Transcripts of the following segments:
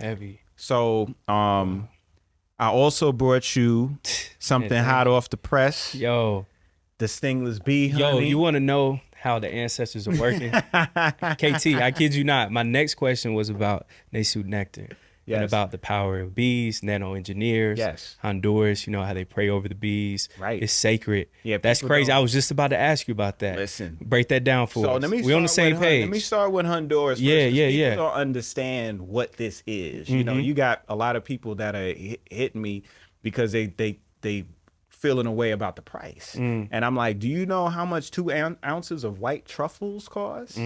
Heavy. So I also brought you something hot off the press. Yo. The stingless bee honey. Yo, you want to know how the ancestors are working? KT, I kid you not. My next question was about Nesut Nectar. Yes. And about the power of bees, nano engineers, yes. Honduras, you know, how they pray over the bees. Right. It's sacred. Yeah, that's crazy. I was just about to ask you about that. Listen. Break that down for us. We're on the same page. Let me start with Honduras first. People don't understand what this is. You know, you got a lot of people that are hitting me because they feeling a way about the price. And I'm like, do you know how much 2 ounces of white truffles cost?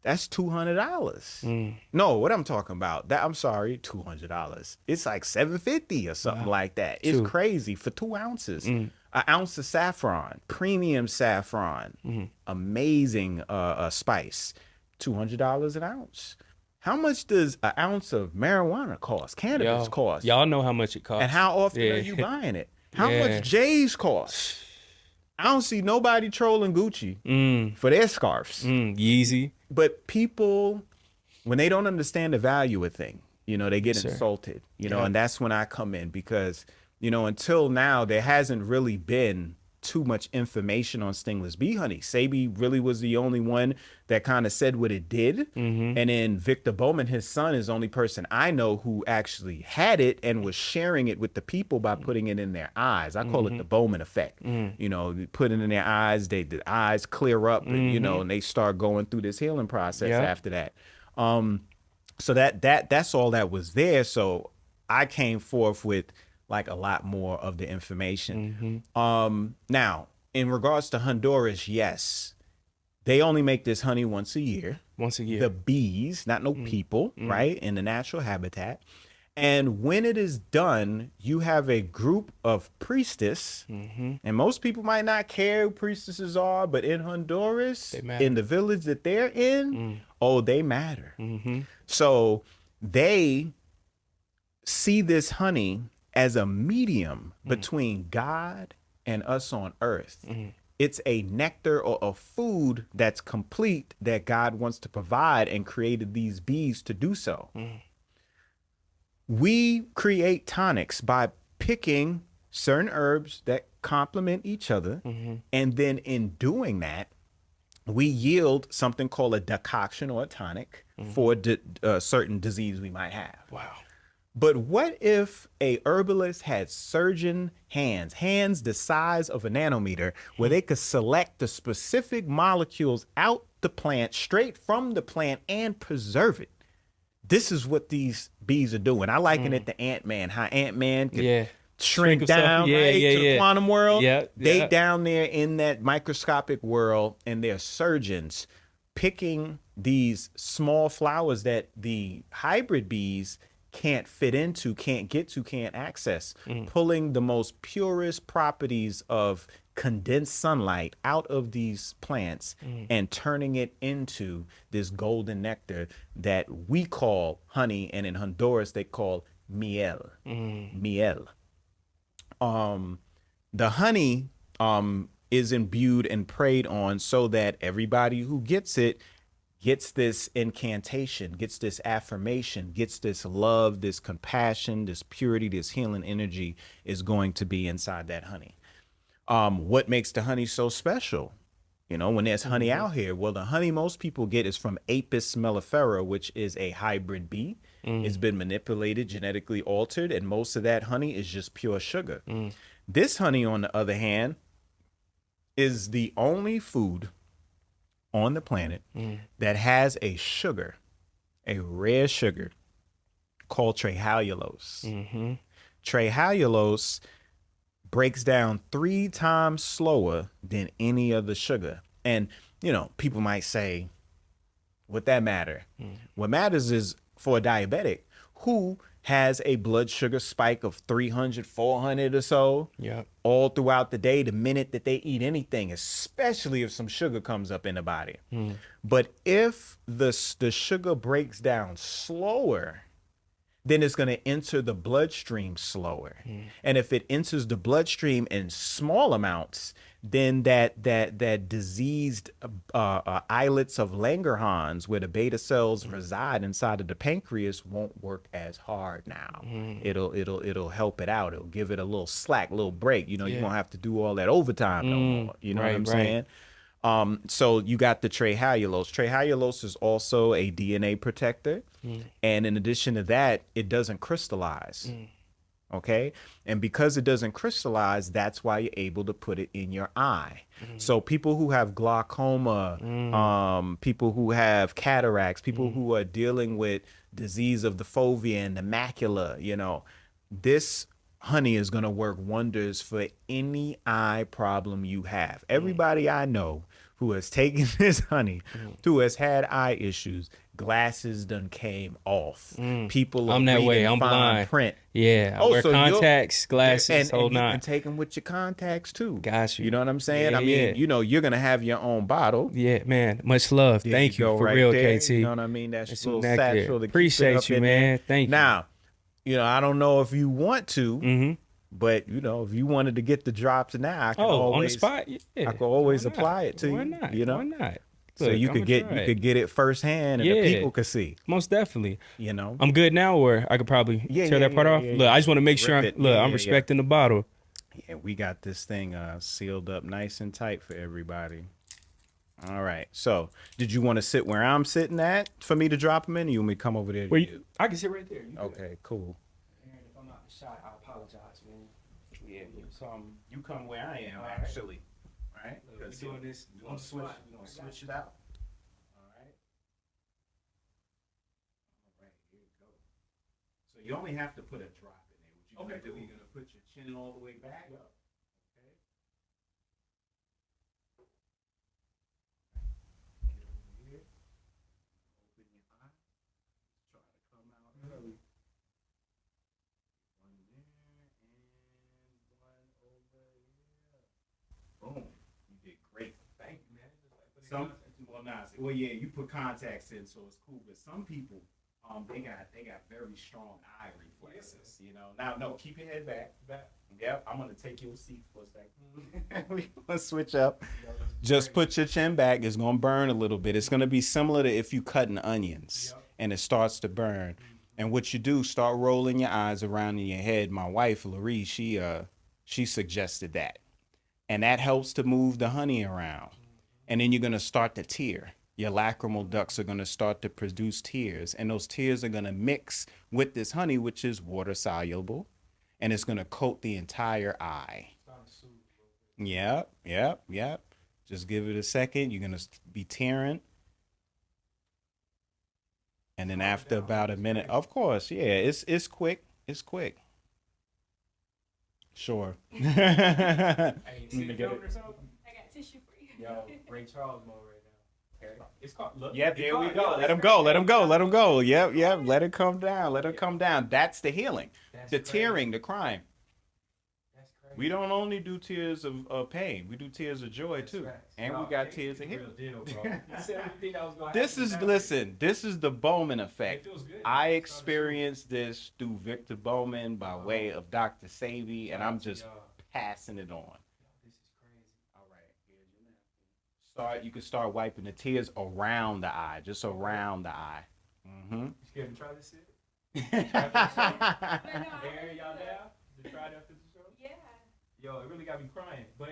That's $200. No, what I'm talking about, I'm sorry, $200. It's like $750 or something like that. It's crazy for 2 ounces. An ounce of saffron, premium saffron, amazing spice, $200 an ounce. How much does an ounce of marijuana cost? Cannabis cost? Y'all know how much it costs. And how often are you buying it? How much J's cost? I don't see nobody trolling Gucci for their scarves. Yeezy. But people, when they don't understand the value of thing, you know, they get insulted, you know, and that's when I come in because, you know, until now, there hasn't really been too much information on stingless bee honey. Sebi really was the only one that kind of said what it did. And then Victor Bowman, his son, is the only person I know who actually had it and was sharing it with the people by putting it in their eyes. I call it the Bowman effect. You know, put it in their eyes, the eyes clear up, and, you know, and they start going through this healing process after that. So that's all that was there. So I came forth with like a lot more of the information. Now, in regards to Honduras, yes, they only make this honey once a year. Once a year. The bees, not no people, right, in the natural habitat. And when it is done, you have a group of priestess, and most people might not care who priestesses are, but in Honduras, in the village that they're in, oh, they matter. So they see this honey as a medium between God and us on earth. It's a nectar or a food that's complete that God wants to provide and created these bees to do so. We create tonics by picking certain herbs that complement each other. And then in doing that, we yield something called a decoction or a tonic for a certain disease we might have. Wow. But what if a herbalist had surgeon hands the size of a nanometer, where they could select the specific molecules out the plant, straight from the plant, and preserve it? This is what these bees are doing. I liken it to Ant-Man, how Ant-Man could shrink down to the quantum world. They down there in that microscopic world, and they're surgeons picking these small flowers that the hybrid bees can't fit into, can't get to, can't access, pulling the most purest properties of condensed sunlight out of these plants and turning it into this golden nectar that we call honey, and in Honduras they call miel. Miel. The honey is imbued and preyed on so that everybody who gets it gets this incantation, gets this affirmation, gets this love, this compassion, this purity, this healing energy is going to be inside that honey. What makes the honey so special? You know, when there's honey out here, well, the honey most people get is from Apis mellifera, which is a hybrid bee. It's been manipulated, genetically altered, and most of that honey is just pure sugar. This honey, on the other hand, is the only food on the planet that has a sugar, a rare sugar called trehalulose. Trehalulose breaks down 3 times slower than any other sugar. And, you know, people might say, what that matter? What matters is for a diabetic who has a blood sugar spike of 300, 400 or so all throughout the day, the minute that they eat anything, especially if some sugar comes up in the body. But if the sugar breaks down slower, then it's going to enter the bloodstream slower. And if it enters the bloodstream in small amounts, then that diseased islets of Langerhans, where the beta cells reside inside of the pancreas, won't work as hard now. It'll help it out. It'll give it a little slack, a little break. You know, you won't have to do all that overtime no more. You know what I'm saying? So you got the trehallulose. Trehallulose is also a DNA protector. And in addition to that, it doesn't crystallize. Okay. And because it doesn't crystallize, that's why you're able to put it in your eye. So people who have glaucoma, people who have cataracts, people who are dealing with disease of the fovea and the macula, you know, this honey is going to work wonders for any eye problem you have. Everybody I know who has taken this honey, who has had eye issues, glasses done came off. People are I'm that way. reading I'm fine blind. print. Yeah, I wear so contacts, glasses, whole and you nine. can take them with your contacts too. Got you. You know what I'm saying? Yeah, I mean, yeah. you know, you're gonna have your own bottle. Yeah, man. Much love. There Thank you go, for right real, there. KT. You know what I mean? That's Nesut a little Nectar. satchel to keep it Appreciate up you, in man. there. Thank you. Now, you know, I don't know if you want to, but you know, if you wanted to get the drops now, I can always on the spot? Yeah. I could always Why not? apply it to Why you. not? You know, Why not? so Look, you I'ma could get try it. it firsthand, and the people could see. Most definitely. You know, I'm good now, or I could probably tear that part off. yeah, Look, I just want to make sure. Rip it. Look, Yeah, I'm yeah, respecting the bottle. yeah, we got this thing sealed up nice and tight for everybody. All right. So, did you want to sit where I'm sitting at for me to drop them in, or you want me to come over there? To you? I can sit right there. Okay, cool. Aaron, if I'm not shy, I apologize, man. Yeah, you come where I am, All right. actually. All right. We're doing this. We're gonna switch it out. All right. All right, here we go. So you only have to put a drop in there. What you're gonna do, you're gonna put your chin all the way back. Okay. Get over here. Open your eye. Try to come out early. One there and one over here. Boom. You did great. Thank you, man. Well, yeah, you put contacts in, so it's cool. But some people, they got very strong eye reflexes. You know. Now, no, keep your head back. Yep, I'm gonna take your seat for a second. We gonna switch up. Just put your chin back. It's gonna burn a little bit. It's gonna be similar to if you cutting onions and it starts to burn. And what you do, start rolling your eyes around in your head. My wife, Laree, she suggested that. And that helps to move the honey around. And then you're going to start to tear. Your lacrimal ducts are going to start to produce tears. And those tears are going to mix with this honey, which is water soluble. And it's going to coat the entire eye. Yep. Just give it a second. You're going to be tearing. And then after about a minute, of course, yeah, it's quick. It's quick. Sure. Hey, you see I got tissue for you. Yo, Ray Charles mode right now. It's called. Look, Yep, there we go. Let him go. Let him go. Let him go. Yep. Let it come down. Let it come down. That's the healing. The tearing, the crying. That's crazy. We don't only do tears of pain. We do tears of joy too. And we got tears of healing. This is the Bowman effect. It feels good. I experienced this through Victor Bowman by way of Dr. Sebi, and I'm just passing it on. This is crazy. All right, here's your napkin. You can start wiping the tears around the eye, just around the eye. Mm-hmm. You scared to try this shit? But no, Aaron, y'all down to try it after the show? yeah. Yo, it really got me crying, but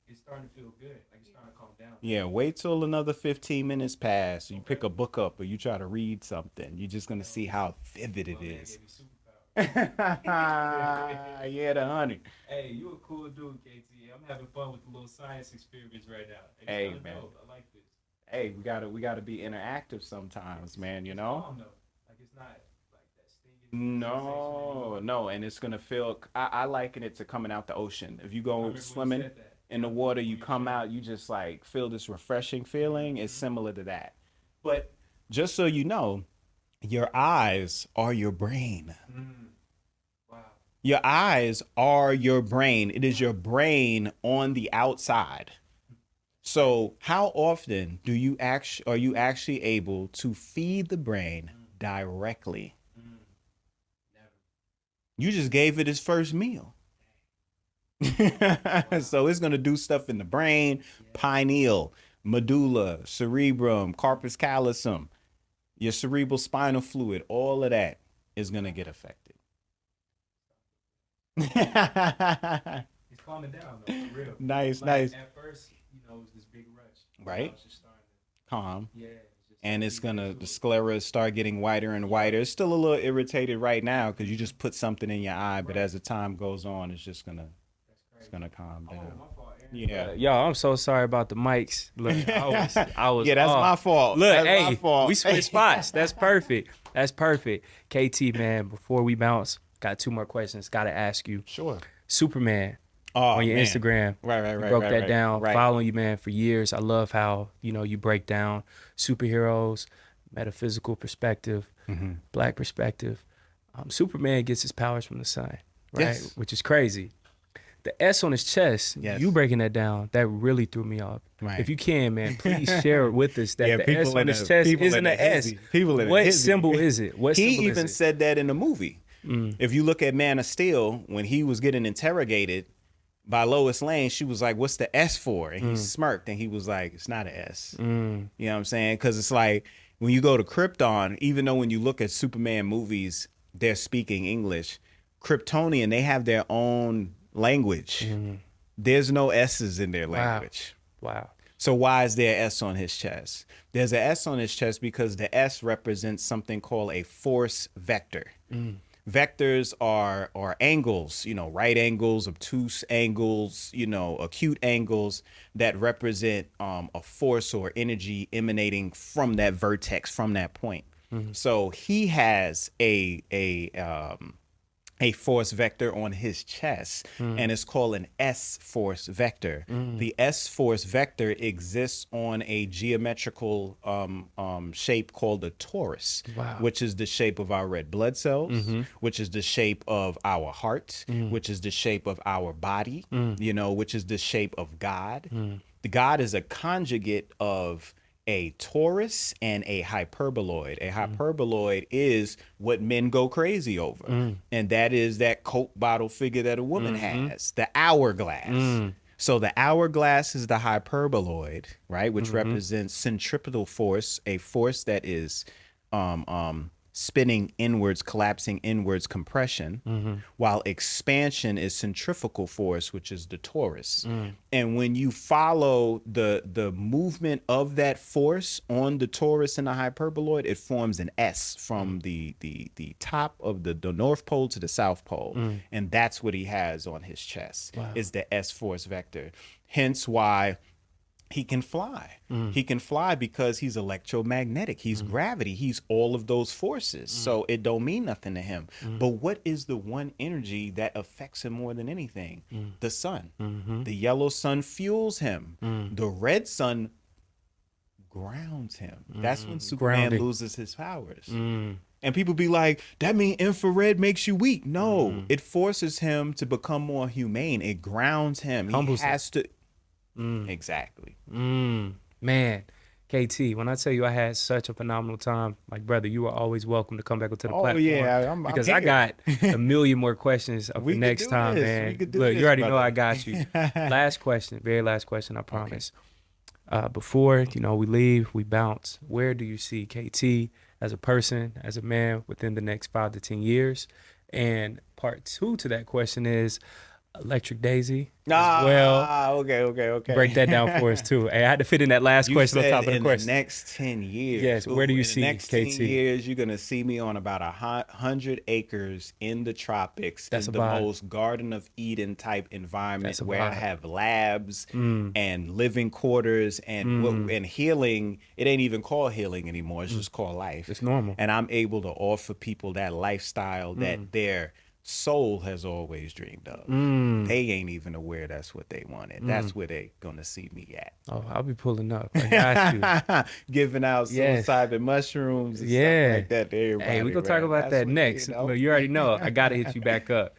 it's starting to feel good. Like it's starting to calm down. Yeah, wait till another 15 minutes pass. You pick a book up or you try to read something. You're just going to see how vivid it My man is. gave me superpowers. Yeah, the honey. Hey, you a cool dude, KT. I'm having fun with the little science experiments right now. It's Hey, kinda man. dope. I like this. Hey, we gotta be interactive sometimes, man, you It's know? calm, though. Like it's not like that stinging No, and it's gonna feel. I liken it to coming out the ocean. If you go sensation. swimming in the water, you come out, you just like feel this refreshing feeling. It's similar to that. But just so you know, your eyes are your brain. Wow. Your eyes are your brain. It is your brain on the outside. So how often are you actually able to feed the brain directly? You just gave it its first meal. So it's going to do stuff in the brain, pineal, medulla, cerebrum, corpus callosum, your cerebral spinal fluid, all of that is going to get affected. It's calming down though, for real. Nice, Like, nice. At first, it was this big rush. Right. It's just starting to, Calm. yeah. And it's gonna, the sclera start getting whiter and whiter. It's still a little irritated right now because you just put something in your eye, but as the time goes on, it's just gonna, it's gonna calm down. Yeah. Y'all, I'm so sorry about the mics. Look, I was Yeah, that's off. my fault. Look, That's hey, my fault. we switched spots. That's perfect. That's perfect. KT, man, before we bounce, got 2 more questions. Got to ask you. Sure. Superman Oh, on your man. Instagram. Right. You broke that right, down. Right. Following you, man, for years. I love how, you break down superheroes, metaphysical perspective, black perspective. Superman gets his powers from the sun, right? Yes. Which is crazy. The S on his chest, Yes. you breaking that down, that really threw me off. Right. If you can, man, please share it with us that Yeah, the people S on in his the- chest people isn't in an the S. hizzy. People in the What hizzy. symbol is it? What He symbol even is it? said that in the movie. If you look at Man of Steel, when he was getting interrogated by Lois Lane, she was like, "What's the S for?" And he smirked and he was like, "It's not an S." You know what I'm saying? Because it's like when you go to Krypton, even though when you look at Superman movies, they're speaking English. Kryptonian, they have their own language. There's no S's in their language. Wow. So why is there an S on his chest? There's an S on his chest because the S represents something called a force vector. Vectors are angles, right angles, obtuse angles, acute angles that represent a force or energy emanating from that vertex, from that point. So he has a force vector on his chest, and it's called an S force vector. The S force vector exists on a geometrical shape called a torus, which is the shape of our red blood cells, which is the shape of our heart, which is the shape of our body, which is the shape of God. The God is a conjugate of a torus and a hyperboloid. A hyperboloid is what men go crazy over. And that is that Coke bottle figure that a woman has, the hourglass. So the hourglass is the hyperboloid, right? Which represents centripetal force, a force that is spinning inwards, collapsing inwards, compression, while expansion is centrifugal force, which is the torus. And when you follow the movement of that force on the torus and the hyperboloid, it forms an S from the top of the North Pole to the South Pole. And that's what he has on his chest, is the S force vector. Hence why he can fly. He can fly because he's electromagnetic. He's gravity. He's all of those forces. So it don't mean nothing to him. But what is the one energy that affects him more than anything? The sun. The yellow sun fuels him. The red sun grounds him. That's when Superman Grounding. loses his powers. And people be like, that means infrared makes you weak. No, it forces him to become more humane. It grounds him. Humbles He has to. Exactly. Man, KT, when I tell you I had such a phenomenal time, like, brother, you are always welcome to come back onto the platform. yeah, I'm because here. I got a million more questions We for could next do time, this. man. We could do Look, this, you already know brother. I got you. Last question, very last question, I promise. Before, we leave, we bounce. Where do you see KT as a person, as a man within the next 5 to 10 years? And part 2 to that question is Electric Daisy as well. Okay. Break that down for us too. Hey, I had to fit in that last You question on said top of the in question. the next 10 years. Yes, where do you in see the next KT? 10 years, you're going to see me on about 100 acres in the tropics. That's in a the vibe. most Garden of Eden type environment That's a where I vibe. have labs and living quarters and healing. It ain't even called healing anymore. It's just called life. It's normal. And I'm able to offer people that lifestyle that their soul has always dreamed of. They ain't even aware that's what they wanted. That's where they gonna see me at. Oh, I'll be pulling up. I got you. Giving out Yes. psilocybin mushrooms and Yeah. stuff like that to everybody. Hey, we gonna talk man. about That's that what, next. you know. Look, you already know. I gotta hit you back up.